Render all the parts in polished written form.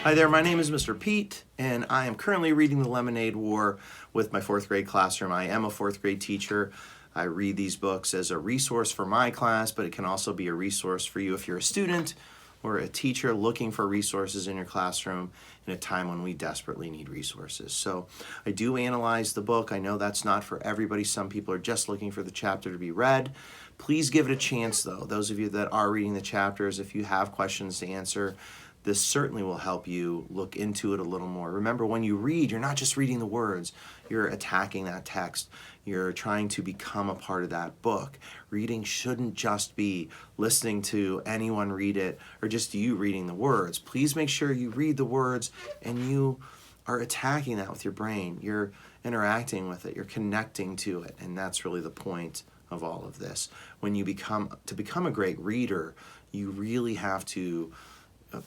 Hi there, my name is Mr. Pete, and I am currently reading The Lemonade War with my fourth grade classroom. I am a fourth grade teacher. I read these books as a resource for my class, but it can also be a resource for you if you're a student or a teacher looking for resources in your classroom in a time when we desperately need resources. So I do analyze the book. I know that's not for everybody. Some people are just looking for the chapter to be read. Please give it a chance, though. Those of you that are reading the chapters, if you have questions to answer, this certainly will help you look into it a little more. Remember, when you read, you're not just reading the words, you're attacking that text. You're trying to become a part of that book. Reading shouldn't just be listening to anyone read it or just you reading the words. Please make sure you read the words and you are attacking that with your brain. You're interacting with it, you're connecting to it, and that's really the point of all of this. When you become a great reader, you really have to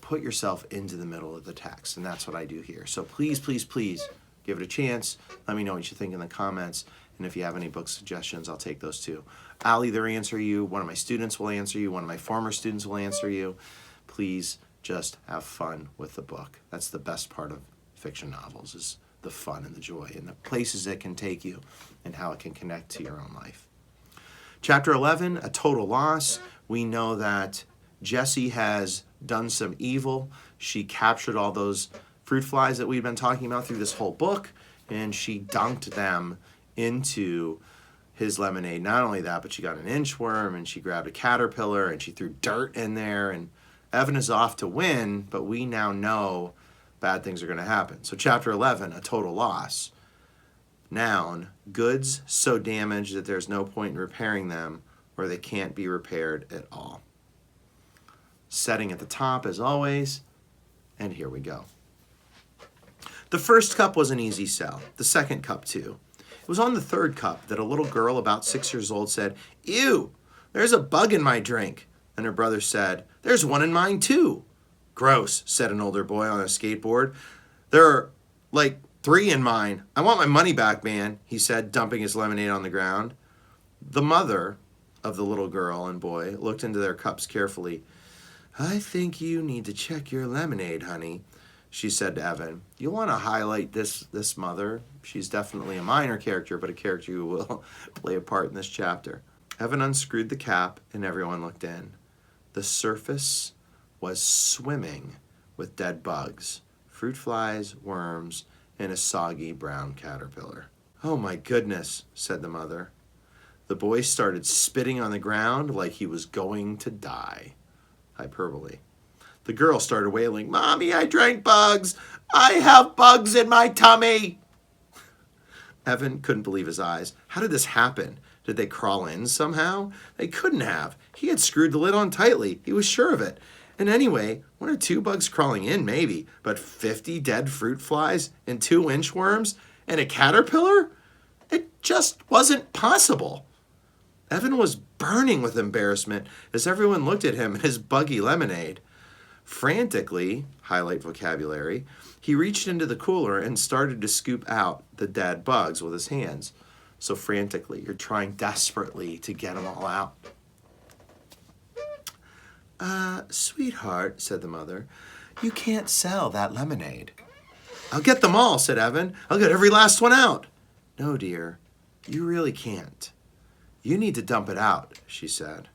put yourself into the middle of the text, and that's what I do here. So please, please, please give it a chance. Let me know what you think in the comments, and if you have any book suggestions, I'll take those too. I'll either answer you, one of my students will answer you, one of my former students will answer you. Please just have fun with the book. That's the best part of fiction novels, is the fun and the joy and the places it can take you and how it can connect to your own life. Chapter 11, A Total Loss. We know that Jessie has done some evil. She captured all those fruit flies that we've been talking about through this whole book, and she dunked them into his lemonade. Not only that, but she got an inchworm, and she grabbed a caterpillar, and she threw dirt in there, and Evan is off to win, but we now know bad things are going to happen. So chapter 11, A Total Loss. Noun, goods so damaged that there's no point in repairing them, or they can't be repaired at all. Setting at the top as always, and here we go. The first cup was an easy sell, the second cup too. It was on the third cup that a little girl about 6 years old said, "Ew, there's a bug in my drink." And her brother said, "There's one in mine too." "Gross," said an older boy on a skateboard. "There are like 3 in mine. I want my money back, man," he said, dumping his lemonade on the ground. The mother of the little girl and boy looked into their cups carefully. "I think you need to check your lemonade, honey," she said to Evan. You'll want to highlight this mother. She's definitely a minor character, but a character who will play a part in this chapter. Evan unscrewed the cap, and everyone looked in. The surface was swimming with dead bugs, fruit flies, worms, and a soggy brown caterpillar. "Oh my goodness," said the mother. The boy started spitting on the ground like he was going to die. Hyperbole. The girl started wailing, "Mommy, I drank bugs. I have bugs in my tummy." Evan couldn't believe his eyes. How did this happen? Did they crawl in somehow? They couldn't have. He had screwed the lid on tightly. He was sure of it. And anyway, 1 or 2 bugs crawling in, maybe. But 50 dead fruit flies and 2 inchworms and a caterpillar? It just wasn't possible. Evan was burning with embarrassment as everyone looked at him and his buggy lemonade. Frantically, highlight vocabulary, he reached into the cooler and started to scoop out the dead bugs with his hands. So frantically, you're trying desperately to get them all out. Sweetheart," said the mother, "you can't sell that lemonade." "I'll get them all," said Evan. "I'll get every last one out." "No, dear, you really can't. You need to dump it out," she said.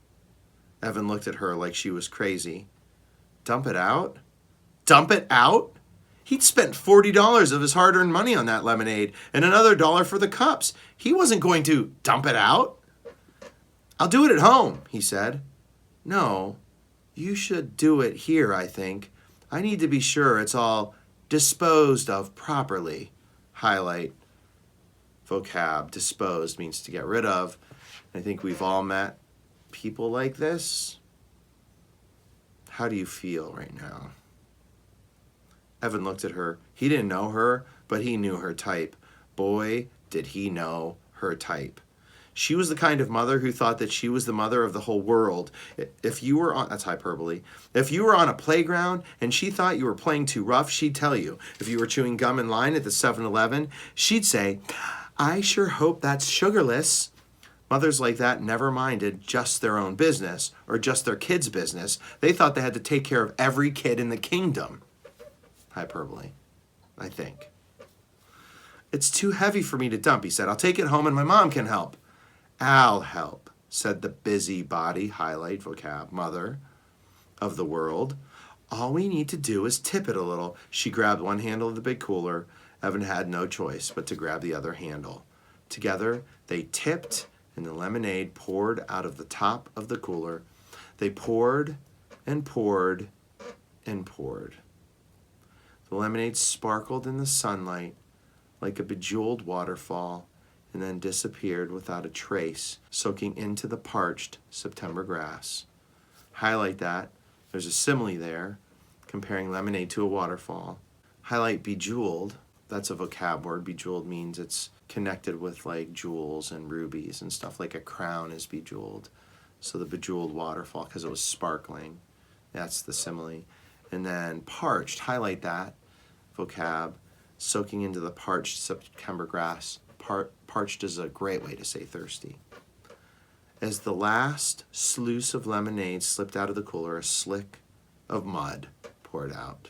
Evan looked at her like she was crazy. Dump it out? Dump it out? He'd spent $40 of his hard-earned money on that lemonade and another $1 for the cups. He wasn't going to dump it out. "I'll do it at home," he said. "No, you should do it here, I think. I need to be sure it's all disposed of properly." Highlight vocab. Disposed means to get rid of. I think we've all met people like this. How do you feel right now? Evan looked at her. He didn't know her, but he knew her type. Boy, did he know her type. She was the kind of mother who thought that she was the mother of the whole world. If you were on, that's hyperbole. If you were on a playground and she thought you were playing too rough, she'd tell you. If you were chewing gum in line at the 7-Eleven, she'd say, "I sure hope that's sugarless." Mothers like that never minded just their own business or just their kids' business. They thought they had to take care of every kid in the kingdom. Hyperbole, I think. It's too heavy for me to dump, he said. I'll take it home and my mom can help. I'll help, said the busybody, highlight vocab, mother of the world. All we need to do is tip it a little. She grabbed one handle of the big cooler. Evan had no choice but to grab the other handle. Together, they tipped, and the lemonade poured out of the top of the cooler. They poured and poured and poured. The lemonade sparkled in the sunlight like a bejeweled waterfall and then disappeared without a trace, soaking into the parched September grass. Highlight that. There's a simile there, comparing lemonade to a waterfall. Highlight bejeweled. That's a vocab word. Bejeweled means it's connected with like jewels and rubies and stuff, like a crown is bejeweled. So the bejeweled waterfall, because it was sparkling. That's the simile. And then parched, highlight that vocab, soaking into the parched September grass. Parched is a great way to say thirsty. As the last sluice of lemonade slipped out of the cooler, a slick of mud poured out.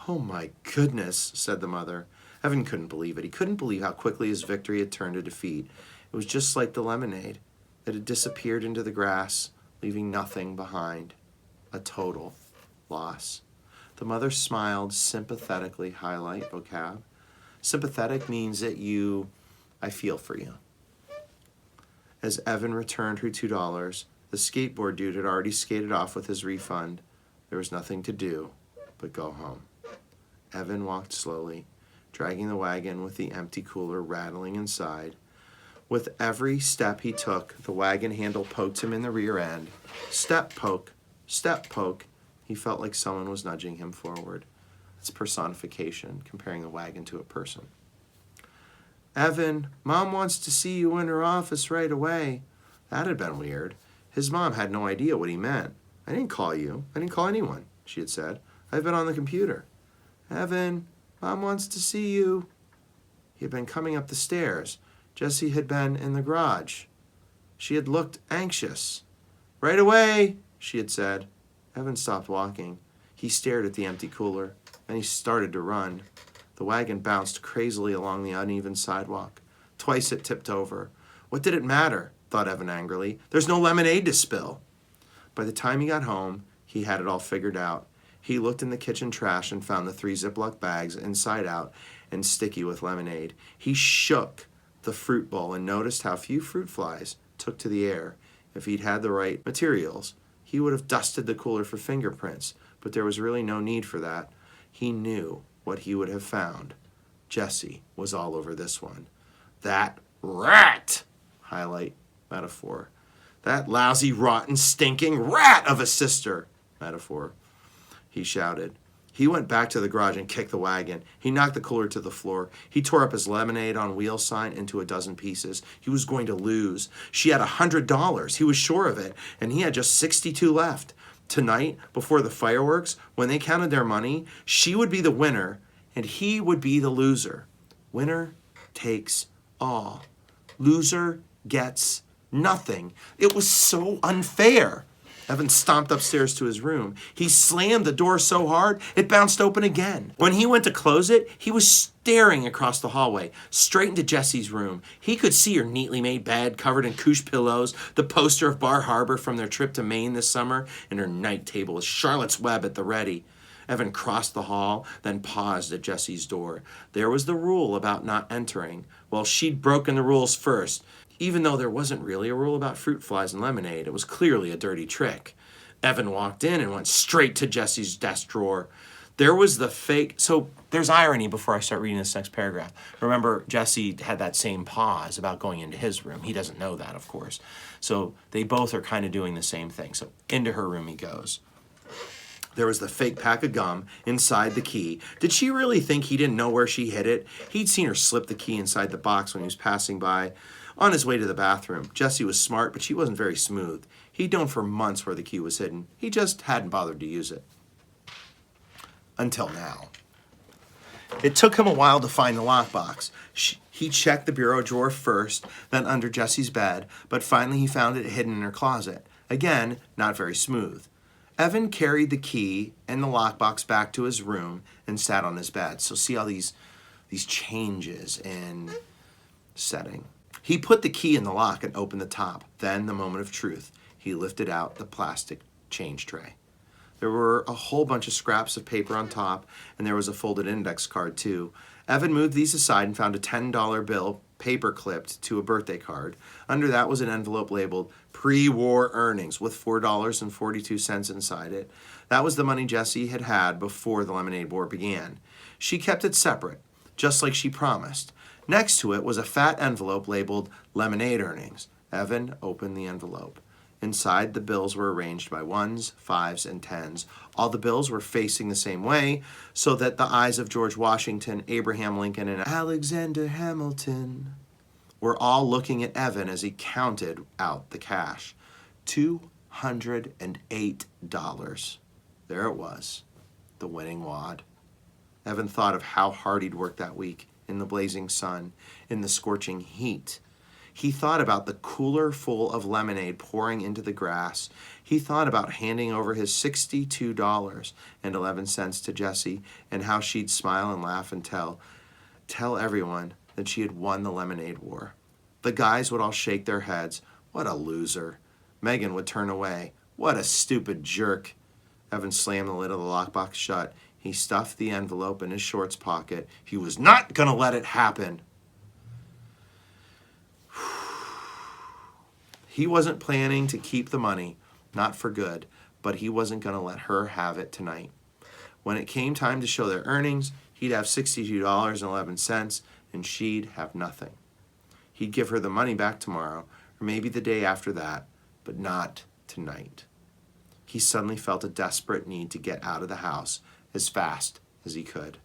Oh my goodness, said the mother. Evan couldn't believe it. He couldn't believe how quickly his victory had turned to defeat. It was just like the lemonade. It had disappeared into the grass, leaving nothing behind. A total loss. The mother smiled sympathetically, highlight vocab. Sympathetic means that I feel for you. As Evan returned her $2, the skateboard dude had already skated off with his refund. There was nothing to do but go home. Evan walked slowly, dragging the wagon with the empty cooler rattling inside. With every step he took, the wagon handle poked him in the rear end. Step poke, step poke. He felt like someone was nudging him forward. It's personification, comparing the wagon to a person. Evan, Mom wants to see you in her office right away. That had been weird. His mom had no idea what he meant. I didn't call you. I didn't call anyone, she had said. I've been on the computer. Evan, Mom wants to see you. He had been coming up the stairs. Jessie had been in the garage. She had looked anxious. Right away, she had said. Evan stopped walking. He stared at the empty cooler. Then he started to run. The wagon bounced crazily along the uneven sidewalk. Twice it tipped over. What did it matter? Thought Evan angrily. There's no lemonade to spill. By the time he got home, he had it all figured out. He looked in the kitchen trash and found the 3 Ziploc bags inside out and sticky with lemonade. He shook the fruit bowl and noticed how few fruit flies took to the air. If he'd had the right materials, he would have dusted the cooler for fingerprints, but there was really no need for that. He knew what he would have found. Jessie was all over this one. That rat! Highlight metaphor. That lousy, rotten, stinking rat of a sister! Metaphor. He shouted. He went back to the garage and kicked the wagon. He knocked the cooler to the floor. He tore up his lemonade on wheel sign into a dozen pieces. He was going to lose. She had $100. He was sure of it, and he had just 62 left. Tonight, before the fireworks, when they counted their money, she would be the winner, and he would be the loser. Winner takes all. Loser gets nothing. It was so unfair. Evan stomped upstairs to his room. He slammed the door so hard, it bounced open again. When he went to close it, he was staring across the hallway, straight into Jessie's room. He could see her neatly made bed, covered in couche pillows, the poster of Bar Harbor from their trip to Maine this summer, and her night table with Charlotte's Web at the ready. Evan crossed the hall, then paused at Jessie's door. There was the rule about not entering. Well, she'd broken the rules first. Even though there wasn't really a rule about fruit flies and lemonade, it was clearly a dirty trick. Evan walked in and went straight to Jessie's desk drawer. There was the fake... So there's irony before I start reading this next paragraph. Remember, Jessie had that same pause about going into his room. He doesn't know that, of course. So they both are kind of doing the same thing. So into her room he goes. There was the fake pack of gum inside the key. Did she really think he didn't know where she hid it? He'd seen her slip the key inside the box when he was passing by on his way to the bathroom. Jessie was smart, but she wasn't very smooth. He'd known for months where the key was hidden. He just hadn't bothered to use it. Until now. It took him a while to find the lockbox. He checked the bureau drawer first, then under Jessie's bed, but finally he found it hidden in her closet. Again, not very smooth. Evan carried the key and the lockbox back to his room and sat on his bed. So see all these changes in setting. He put the key in the lock and opened the top. Then, the moment of truth, he lifted out the plastic change tray. There were a whole bunch of scraps of paper on top, and there was a folded index card too. Evan moved these aside and found a $10 bill paper clipped to a birthday card. Under that was an envelope labeled pre-war earnings with $4.42 inside it. That was the money Jessie had had before the Lemonade War began. She kept it separate, just like she promised. Next to it was a fat envelope labeled Lemonade Earnings. Evan opened the envelope. Inside, the bills were arranged by 1s, 5s, and 10s. All the bills were facing the same way, so that the eyes of George Washington, Abraham Lincoln, and Alexander Hamilton were all looking at Evan as he counted out the cash. $208. There it was, the winning wad. Evan thought of how hard he'd worked that week, in the blazing sun, in the scorching heat. He thought about the cooler full of lemonade pouring into the grass. He thought about handing over his $62.11 to Jessie and how she'd smile and laugh and tell everyone that she had won the Lemonade War. The guys would all shake their heads. What a loser. Megan would turn away. What a stupid jerk. Evan slammed the lid of the lockbox shut. He stuffed the envelope in his shorts pocket. He was not going to let it happen. He wasn't planning to keep the money, not for good, but he wasn't going to let her have it tonight. When it came time to show their earnings, he'd have $62.11, and she'd have nothing. He'd give her the money back tomorrow, or maybe the day after that, but not tonight. He suddenly felt a desperate need to get out of the house as fast as he could.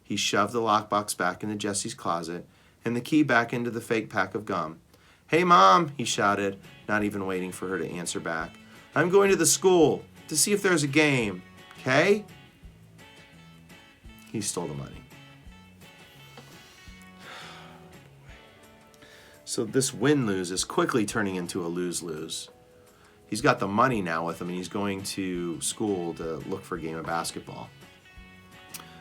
He shoved the lockbox back into Jessie's closet and the key back into the fake pack of gum. "Hey, Mom," he shouted, not even waiting for her to answer back. "I'm going to the school to see if there's a game, okay?" He stole the money. So this win-lose is quickly turning into a lose-lose. He's got the money now with him, and he's going to school to look for a game of basketball.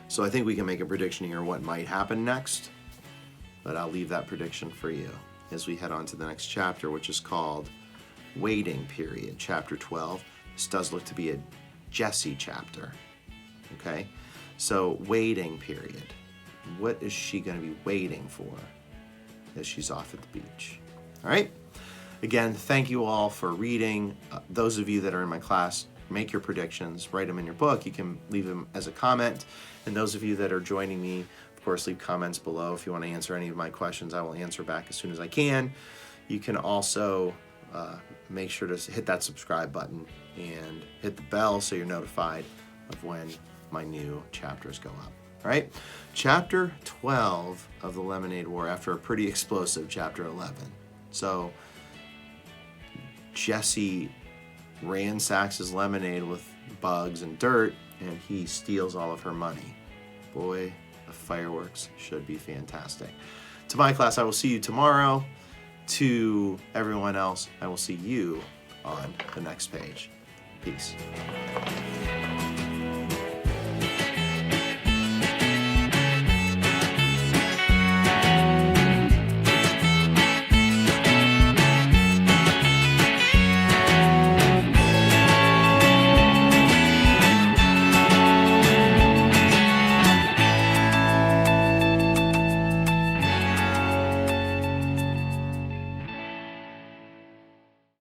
So I think we can make a prediction here what might happen next, but I'll leave that prediction for you as we head on to the next chapter, which is called Waiting Period, Chapter 12. This does look to be a Jessie chapter, okay? So waiting period. What is she going to be waiting for as she's off at the beach? All right? Again, thank you all for reading. Those of you that are in my class, make your predictions, write them in your book. You can leave them as a comment. And those of you that are joining me, of course, leave comments below. If you want to answer any of my questions, I will answer back as soon as I can. You can also make sure to hit that subscribe button and hit the bell so you're notified of when my new chapters go up. All right? Chapter 12 of the Lemonade War after a pretty explosive chapter 11. So Jessie ransacks his lemonade with bugs and dirt, and he steals all of her money. Boy, the fireworks should be fantastic. To my class, I will see you tomorrow. To everyone else, I will see you on the next page. Peace.